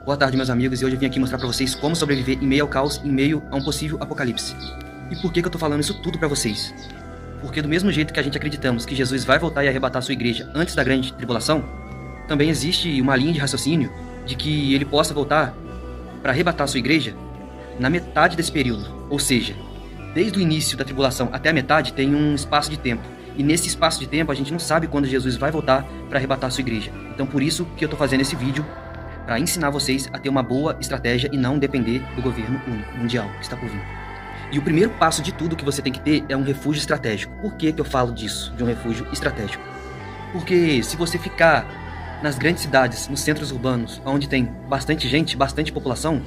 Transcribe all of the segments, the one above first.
Boa tarde, meus amigos, e hoje eu vim aqui mostrar pra vocês como sobreviver em meio ao caos, em meio a um possível apocalipse. E por que eu tô falando isso tudo pra vocês? Porque do mesmo jeito que a gente acreditamos que Jesus vai voltar e arrebatar sua igreja antes da grande tribulação, também existe uma linha de raciocínio de que ele possa voltar para arrebatar sua igreja na metade desse período. Ou seja, desde o início da tribulação até a metade tem um espaço de tempo. E nesse espaço de tempo a gente não sabe quando Jesus vai voltar para arrebatar sua igreja. Então por isso que eu tô fazendo esse vídeo, para ensinar vocês a ter uma boa estratégia e não depender do governo único mundial que está por vir. E o primeiro passo de tudo que você tem que ter é um refúgio estratégico. Por que eu falo disso, de um refúgio estratégico? Porque se você ficar nas grandes cidades, nos centros urbanos, onde tem bastante gente, bastante população,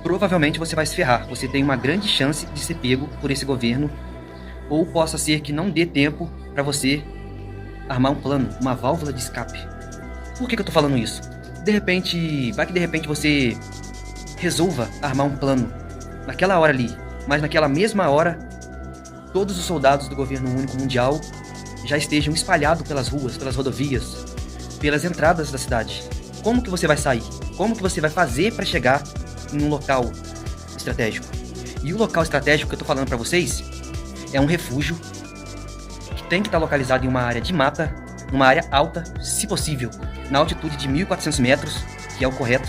provavelmente você vai se ferrar. Você tem uma grande chance de ser pego por esse governo, ou possa ser que não dê tempo para você armar um plano, uma válvula de escape. Por que eu tô falando isso? De repente você resolva armar um plano naquela hora ali, mas naquela mesma hora todos os soldados do governo único mundial já estejam espalhados pelas ruas, pelas rodovias, pelas entradas da cidade. Como que você vai sair? Como que você vai fazer para chegar em um local estratégico? E o local estratégico que eu tô falando para vocês é um refúgio que tem que estar localizado em uma área de mata, numa área alta, se possível, na altitude de 1.400 metros, que é o correto.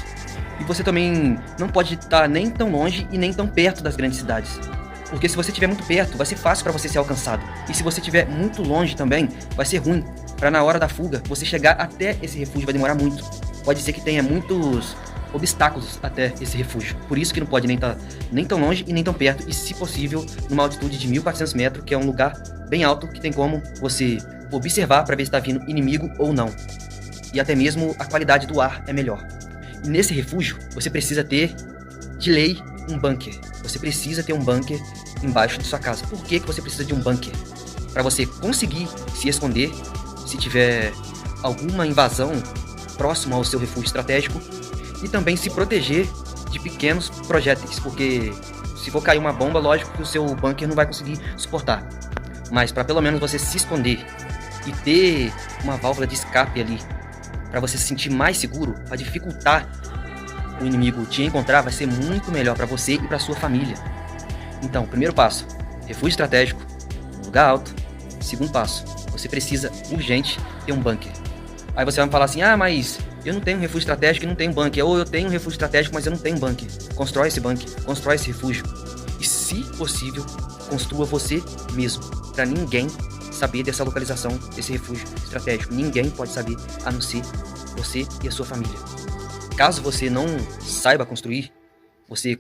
E você também não pode estar nem tão longe e nem tão perto das grandes cidades. Porque se você estiver muito perto, vai ser fácil para você ser alcançado. E se você estiver muito longe também, vai ser ruim. Para na hora da fuga, você chegar até esse refúgio vai demorar muito. Pode ser que tenha muitos obstáculos até esse refúgio. Por isso que não pode nem estar nem tão longe e nem tão perto. E se possível, numa altitude de 1.400 metros, que é um lugar bem alto, que tem como você observar para ver se está vindo inimigo ou não. E até mesmo a qualidade do ar é melhor. E nesse refúgio, você precisa ter, de lei, um bunker. Você precisa ter um bunker embaixo de sua casa. Por que você precisa de um bunker? Para você conseguir se esconder se tiver alguma invasão próximo ao seu refúgio estratégico e também se proteger de pequenos projéteis, porque se for cair uma bomba, lógico que o seu bunker não vai conseguir suportar. Mas para pelo menos você se esconder e ter uma válvula de escape ali, para você se sentir mais seguro, para dificultar o inimigo te encontrar, vai ser muito melhor para você e para sua família. Então, primeiro passo, refúgio estratégico, lugar alto. Segundo passo, você precisa urgente ter um bunker. Aí você vai me falar assim, mas eu não tenho um refúgio estratégico e não tenho um bunker. Ou eu tenho um refúgio estratégico, mas eu não tenho um bunker. Constrói esse bunker, constrói esse refúgio. E se possível, construa você mesmo, para ninguém saber dessa localização, desse refúgio estratégico. Ninguém pode saber, a não ser você e a sua família. Caso você não saiba construir, você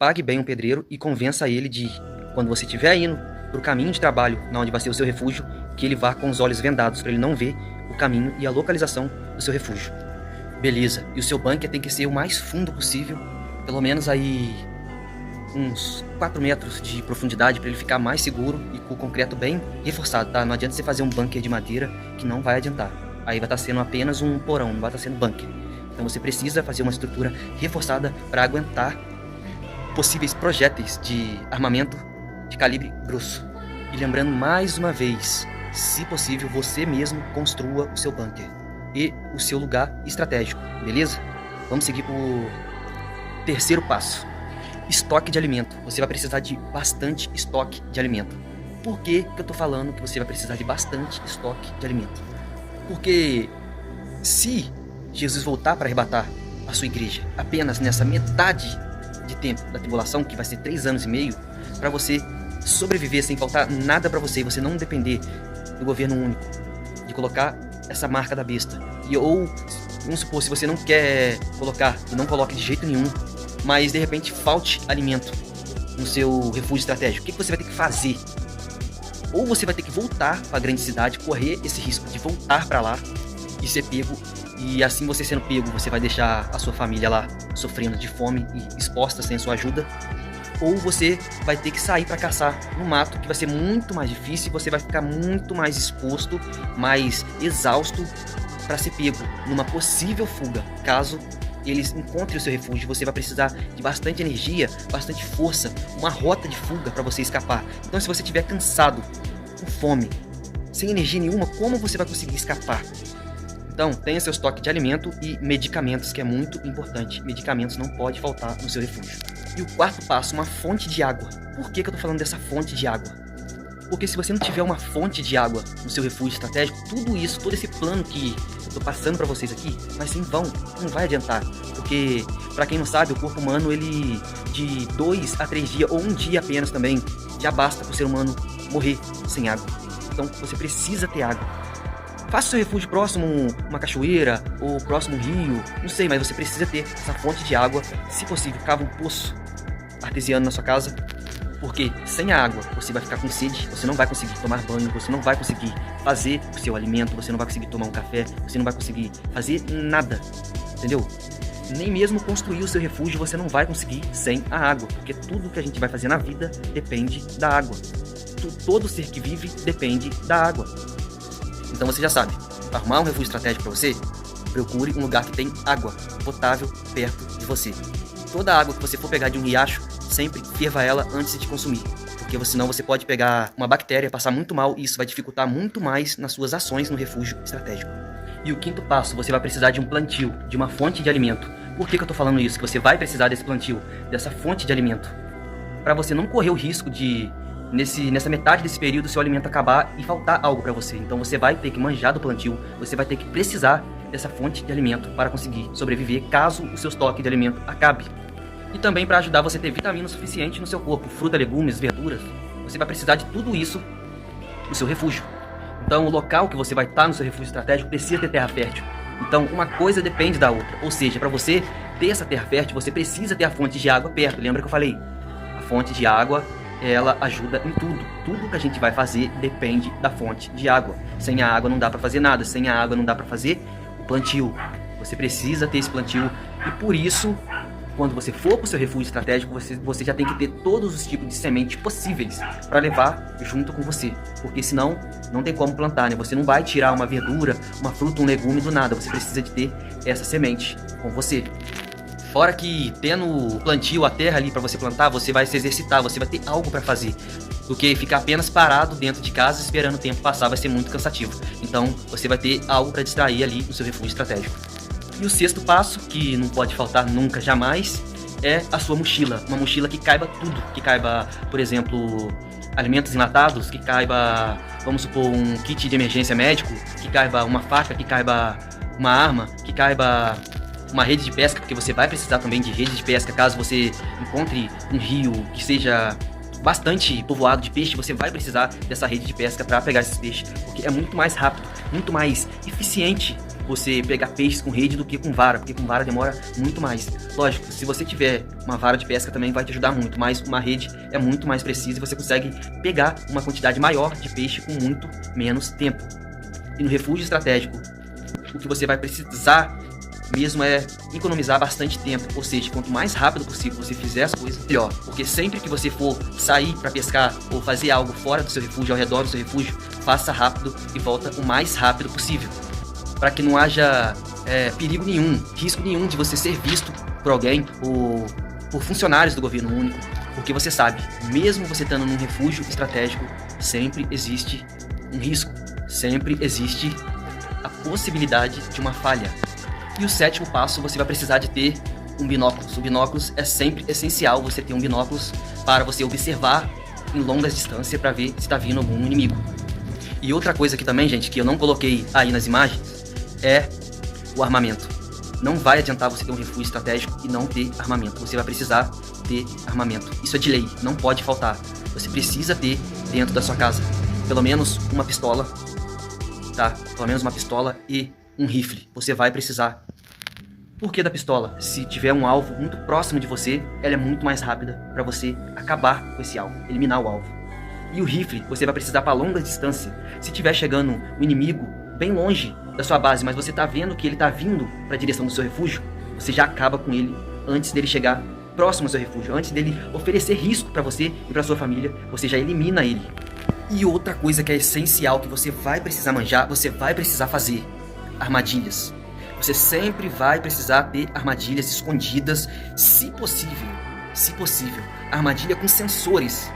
pague bem um pedreiro e convença ele de, quando você estiver indo para o caminho de trabalho, onde vai ser o seu refúgio, que ele vá com os olhos vendados, para ele não ver o caminho e a localização do seu refúgio. Beleza, e o seu bunker tem que ser o mais fundo possível, pelo menos aí uns 4 metros de profundidade, para ele ficar mais seguro e com o concreto bem reforçado, tá? Não adianta você fazer um bunker de madeira, que não vai adiantar. Aí vai estar sendo apenas um porão, não vai estar sendo bunker. Então você precisa fazer uma estrutura reforçada para aguentar possíveis projéteis de armamento de calibre grosso. E lembrando mais uma vez, se possível, você mesmo construa o seu bunker e o seu lugar estratégico, beleza? Vamos seguir para o terceiro passo. Estoque de alimento. Você vai precisar de bastante estoque de alimento. Por que eu tô falando que você vai precisar de bastante estoque de alimento? Porque se Jesus voltar para arrebatar a sua igreja apenas nessa metade de tempo da tribulação, que vai ser 3 anos e meio, para você sobreviver sem faltar nada para você e você não depender do governo único, de colocar essa marca da besta. Ou, vamos supor, se você não quer colocar, e não coloque de jeito nenhum, mas de repente falte alimento no seu refúgio estratégico, o que você vai ter que fazer? Ou você vai ter que voltar para a grande cidade, correr esse risco de voltar para lá e ser pego, e assim você sendo pego, você vai deixar a sua família lá sofrendo de fome e exposta sem sua ajuda. Ou você vai ter que sair para caçar no mato, que vai ser muito mais difícil, e você vai ficar muito mais exposto, mais exausto para ser pego numa possível fuga. Caso eles encontrem o seu refúgio, você vai precisar de bastante energia, bastante força, uma rota de fuga para você escapar. Então se você estiver cansado, com fome, sem energia nenhuma, como você vai conseguir escapar Então, tenha seu estoque de alimento e medicamentos, que é muito importante. Medicamentos não pode faltar no seu refúgio. E o quarto passo, uma fonte de água. Por que eu tô falando dessa fonte de água? Porque se você não tiver uma fonte de água no seu refúgio estratégico, tudo isso, todo esse plano que eu tô passando para vocês aqui, vai ser em vão, não vai adiantar. Porque, para quem não sabe, o corpo humano, ele de 2 a 3 dias, ou um dia apenas também, já basta para o ser humano morrer sem água. Então, você precisa ter água. Faça o seu refúgio próximo a uma cachoeira, ou próximo a um rio, não sei, mas você precisa ter essa fonte de água. Se possível, cava um poço artesiano na sua casa, porque sem a água você vai ficar com sede, você não vai conseguir tomar banho, você não vai conseguir fazer o seu alimento, você não vai conseguir tomar um café, você não vai conseguir fazer nada, entendeu? Nem mesmo construir o seu refúgio você não vai conseguir sem a água, porque tudo que a gente vai fazer na vida depende da água. Todo ser que vive depende da água. Então você já sabe, para arrumar um refúgio estratégico para você, procure um lugar que tem água potável perto de você. Toda a água que você for pegar de um riacho, sempre ferva ela antes de consumir, porque senão você pode pegar uma bactéria, passar muito mal, e isso vai dificultar muito mais nas suas ações no refúgio estratégico. E o quinto passo, você vai precisar de um plantio, de uma fonte de alimento. Por que eu tô falando isso? Que você vai precisar desse plantio, dessa fonte de alimento, para você não correr o risco de, nessa metade desse período, seu alimento acabar e faltar algo para você. Então você vai ter que manjar do plantio, você vai ter que precisar dessa fonte de alimento para conseguir sobreviver caso o seu estoque de alimento acabe. E também para ajudar você a ter vitamina suficiente no seu corpo, fruta, legumes, verduras. Você vai precisar de tudo isso no seu refúgio. Então o local que você vai estar no seu refúgio estratégico precisa ter terra fértil. Então uma coisa depende da outra. Ou seja, para você ter essa terra fértil, você precisa ter a fonte de água perto. Lembra que eu falei? A fonte de água, ela ajuda em tudo. Tudo que a gente vai fazer depende da fonte de água. Sem a água não dá para fazer nada. Sem a água não dá para fazer o plantio. Você precisa ter esse plantio. E por isso, quando você for para o seu refúgio estratégico, você já tem que ter todos os tipos de sementes possíveis para levar junto com você. Porque senão, não tem como plantar, né? Você não vai tirar uma verdura, uma fruta, um legume do nada. Você precisa de ter essa semente com você. Fora que, tendo o plantio, a terra ali para você plantar, você vai se exercitar, você vai ter algo para fazer. Do que ficar apenas parado dentro de casa esperando o tempo passar, vai ser muito cansativo. Então, você vai ter algo para distrair ali no seu refúgio estratégico. E o sexto passo, que não pode faltar nunca, jamais, é a sua mochila. Uma mochila que caiba tudo. Que caiba, por exemplo, alimentos enlatados, que caiba, vamos supor, um kit de emergência médico, que caiba uma faca, que caiba uma arma, que caiba uma rede de pesca, porque você vai precisar também de rede de pesca caso você encontre um rio que seja bastante povoado de peixe. Você vai precisar dessa rede de pesca para pegar esses peixes, porque é muito mais rápido, muito mais eficiente você pegar peixes com rede do que com vara, porque com vara demora muito mais. Lógico, se você tiver uma vara de pesca também vai te ajudar muito, mas uma rede é muito mais precisa e você consegue pegar uma quantidade maior de peixe com muito menos tempo. E no refúgio estratégico, o que você vai precisar mesmo é economizar bastante tempo, ou seja, quanto mais rápido possível você fizer as coisas, melhor, porque sempre que você for sair para pescar ou fazer algo fora do seu refúgio, ao redor do seu refúgio, faça rápido e volta o mais rápido possível, para que não haja perigo nenhum, risco nenhum de você ser visto por alguém ou por funcionários do governo único, porque você sabe, mesmo você estando num refúgio estratégico, sempre existe um risco, sempre existe a possibilidade de uma falha. E o sétimo passo, você vai precisar de ter um binóculos. O binóculos é sempre essencial você ter um binóculos para você observar em longas distâncias para ver se está vindo algum inimigo. E outra coisa aqui também, gente, que eu não coloquei aí nas imagens, é o armamento. Não vai adiantar você ter um refúgio estratégico e não ter armamento. Você vai precisar ter armamento. Isso é de lei, não pode faltar. Você precisa ter dentro da sua casa pelo menos uma pistola, tá? Pelo menos uma pistola e um rifle. Você vai precisar. Por que da pistola? Se tiver um alvo muito próximo de você, ela é muito mais rápida para você acabar com esse alvo, eliminar o alvo. E o rifle, você vai precisar para longa distância. Se estiver chegando um inimigo bem longe da sua base, mas você está vendo que ele está vindo para a direção do seu refúgio, você já acaba com ele antes dele chegar próximo ao seu refúgio, antes dele oferecer risco para você e para sua família, você já elimina ele. E outra coisa que é essencial, que você vai precisar manjar, você vai precisar fazer: armadilhas. Você sempre vai precisar ter armadilhas escondidas, se possível, armadilha com sensores.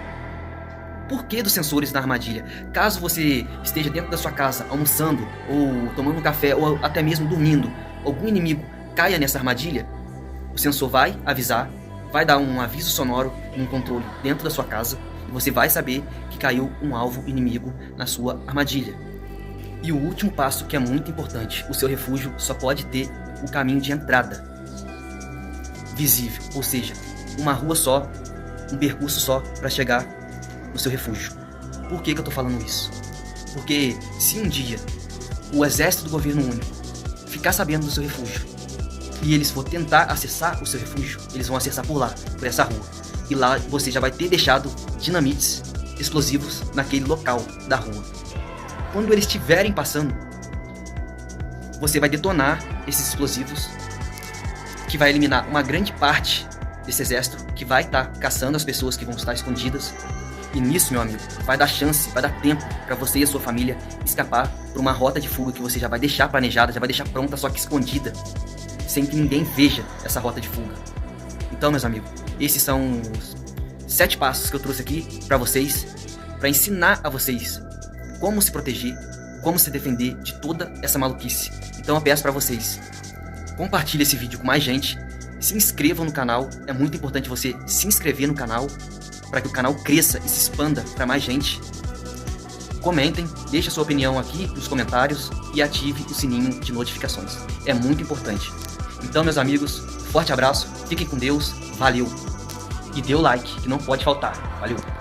porquê dos sensores na armadilha. Caso você esteja dentro da sua casa almoçando, ou tomando um café, ou até mesmo dormindo, algum inimigo caia nessa armadilha, o sensor vai avisar, vai dar um aviso sonoro num controle dentro da sua casa, e você vai saber que caiu um alvo inimigo na sua armadilha. E o último passo, que é muito importante: o seu refúgio só pode ter o caminho de entrada visível, ou seja, uma rua só, um percurso só para chegar no seu refúgio. Por que eu tô falando isso? Porque se um dia o exército do governo único ficar sabendo do seu refúgio e eles for tentar acessar o seu refúgio, eles vão acessar por lá, por essa rua. E lá você já vai ter deixado dinamites explosivos naquele local da rua. Quando eles estiverem passando, você vai detonar esses explosivos, que vai eliminar uma grande parte desse exército que vai estar caçando as pessoas que vão estar escondidas. E nisso, meu amigo, vai dar chance, vai dar tempo para você e a sua família escapar por uma rota de fuga que você já vai deixar planejada, já vai deixar pronta, só que escondida, sem que ninguém veja essa rota de fuga. Então, meus amigos, esses são os 7 passos que eu trouxe aqui para vocês, para ensinar a vocês como se proteger, como se defender de toda essa maluquice. Então eu peço para vocês, compartilhe esse vídeo com mais gente, se inscrevam no canal, é muito importante você se inscrever no canal, para que o canal cresça e se expanda para mais gente. Comentem, deixe a sua opinião aqui nos comentários e ative o sininho de notificações, é muito importante. Então, meus amigos, forte abraço, fiquem com Deus, valeu! E dê o like, que não pode faltar, valeu!